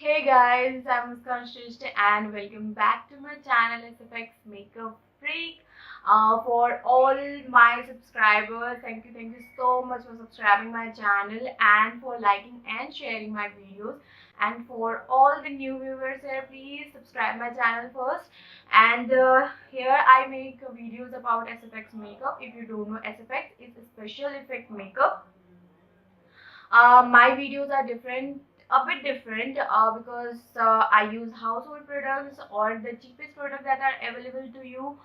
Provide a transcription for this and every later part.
Hey guys, I'm Muskan Shrestha and welcome back to my channel SFX Makeup Freak. For all my subscribers, thank you so much for subscribing my channel and for liking and sharing my videos. And for all the new viewers here, please subscribe my channel first. And here I make videos about SFX makeup. If you don't know, SFX is a special effect makeup. My videos are a bit different because I use household products or the cheapest products that are available to you,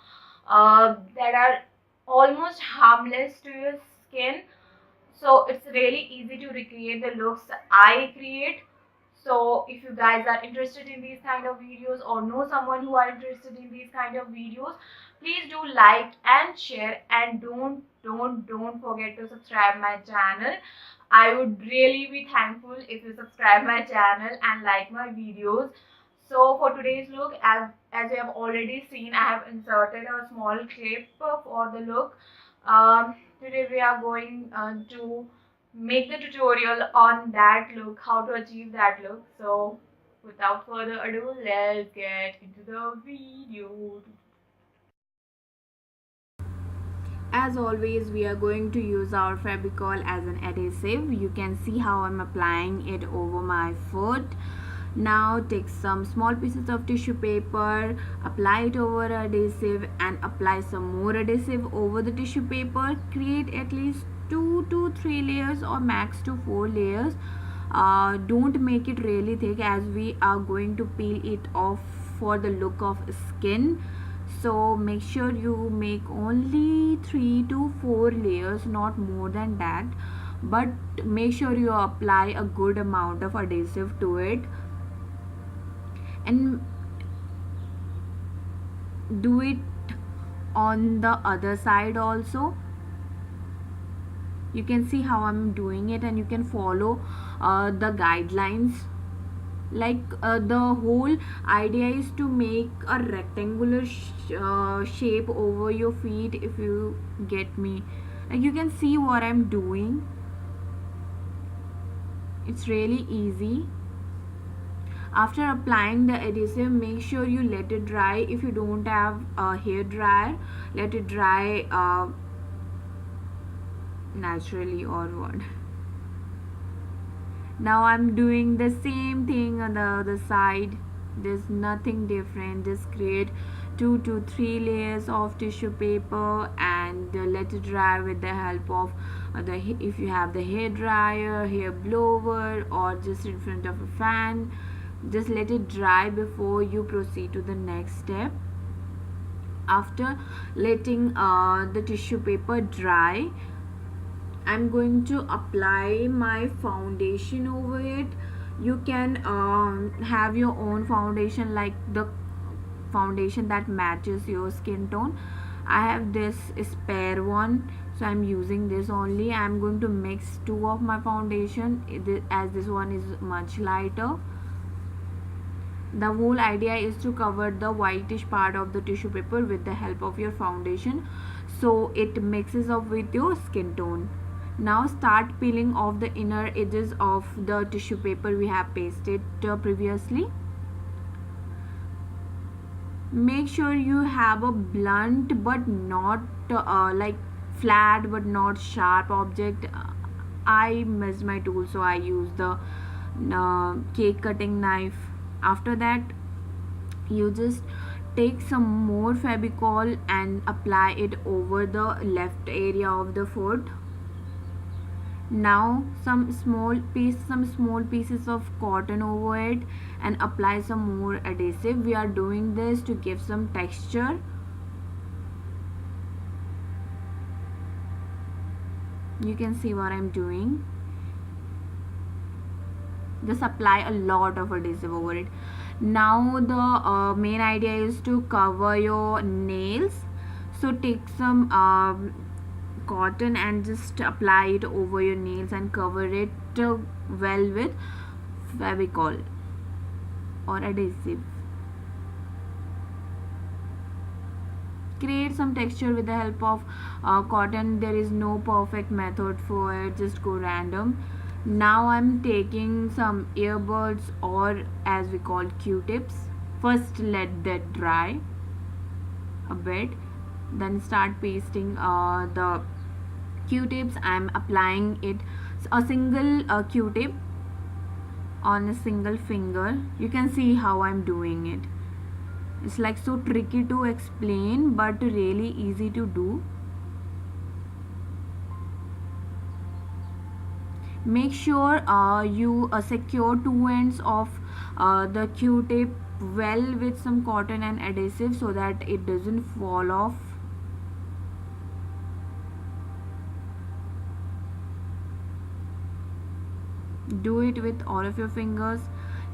that are almost harmless to your skin. So it's really easy to recreate the looks I create. So if you guys are interested in these kind of videos or know someone who are interested in these kind of videos, please do like and share, and don't forget to subscribe my channel. I would really be thankful if you subscribe my channel and like my videos. So for today's look, as you have already seen, I have inserted a small clip for the look. Today we are going to make the tutorial on that look, how to achieve that look. So without further ado, let's get into the video. As always, we are going to use our Fevicol as an adhesive. You can see how I'm applying it over my foot. Now take some small pieces of tissue paper, apply it over adhesive and apply some more adhesive over the tissue paper. Create at least 2 to 3 layers or max to 4 layers. Don't make it really thick as we are going to peel it off for the look of skin. So make sure you make only 3 to 4 layers, not more than that, but make sure you apply a good amount of adhesive to it and do it on the other side also. You can see how I'm doing it and you can follow the guidelines. The whole idea is to make a rectangular shape over your feet, if you get me. Like, you can see what I'm doing. It's really easy. After applying the adhesive, make sure you let it dry. If you don't have a hair dryer, let it dry naturally or what. Now I'm doing the same thing on the other side. There's nothing different. Just create 2 to 3 layers of tissue paper and let it dry with the help of if you have the hair dryer, hair blower, or just in front of a fan. Just let it dry before you proceed to the next step. After letting the tissue paper dry, I'm going to apply my foundation over it. You can have your own foundation, like the foundation that matches your skin tone. I have this spare one, so I'm using this only. I'm going to mix two of my foundation as this one is much lighter. The whole idea is to cover the whitish part of the tissue paper with the help of your foundation, so it mixes up with your skin tone. Now start peeling off the inner edges of the tissue paper we have pasted previously. Make sure you have a blunt but not like flat but not sharp object. I missed my tool, so I used the cake cutting knife. After that, you just take some more Fevicol and apply it over the left area of the foot. Now some small pieces of cotton over it and apply some more adhesive. We are doing this to give some texture. You can see what I'm doing. Just apply a lot of adhesive over it. Now the main idea is to cover your nails. So take some cotton and just apply it over your nails and cover it well with Fevicol or adhesive. Create some texture with the help of cotton. There is no perfect method for it, just go random. Now I'm taking some earbuds, or as we call q-tips. First let that dry a bit, then start pasting the q-tips. I'm applying it a single q-tip on a single finger. You can see how I'm doing it. It's like so tricky to explain but really easy to do. Make sure you secure two ends of the q-tip well with some cotton and adhesive so that it doesn't fall off. Do it with all of your fingers.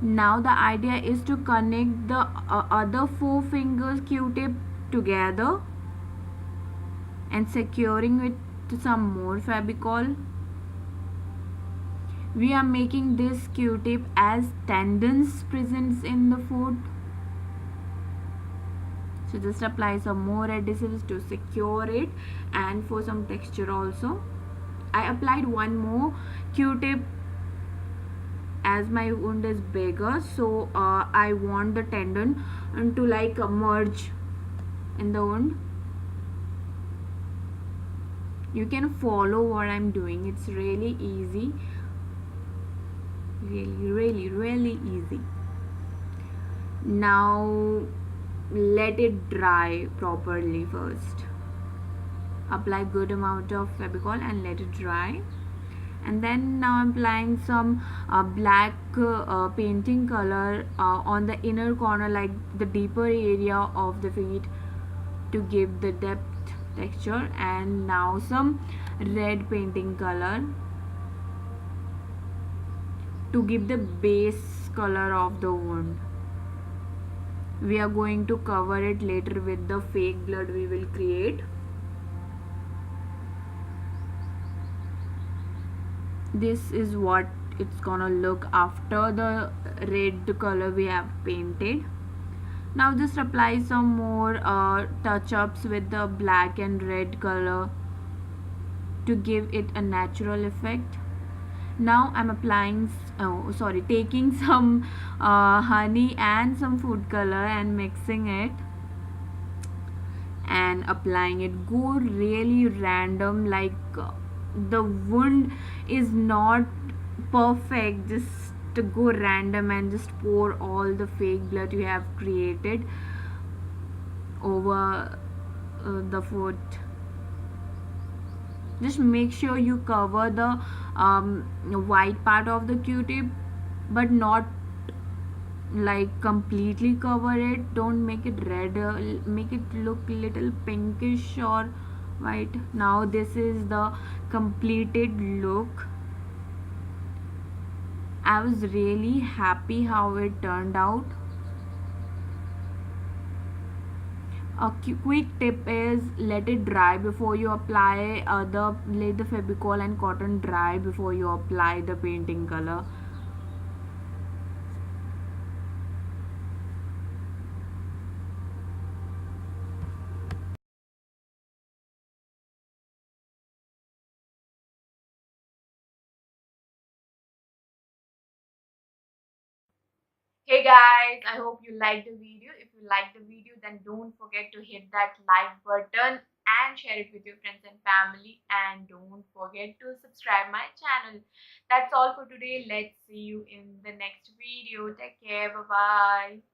Now the idea is to connect the other four fingers q-tip together and securing it to some more fabicol. We are making this q-tip as tendons present in the foot. So just apply some more adhesives to secure it and for some texture also. I applied one more q-tip as my wound is bigger, so I want the tendon to like merge in the wound. You can follow what I'm doing. It's really easy, really easy. Now let it dry properly first. Apply good amount of fabicol and let it dry. And then now I'm applying some black painting color on the inner corner, like the deeper area of the feet, to give the depth texture. And now some red painting color to give the base color of the wound. We are going to cover it later with the fake blood we will create. This is what it's gonna look after the red color we have painted. Now just apply some more touch-ups with the black and red color to give it a natural effect. Now I'm applying taking some honey and some food color and mixing it and applying it. Go really random, like the wound is not perfect. Just to go random and just pour all the fake blood you have created over the foot. Just make sure you cover the white part of the q-tip, but not like completely cover it. Don't make it red, make it look little pinkish or white. Now this is the completed look. I was really happy how it turned out. A quick tip is let it dry before you apply let the fabicol and cotton dry before you apply the painting color. Hey guys, I hope you liked the video. If you liked the video, then don't forget to hit that like button and share it with your friends and family. And don't forget to subscribe my channel. That's all for today. Let's see you in the next video. Take care. Bye bye.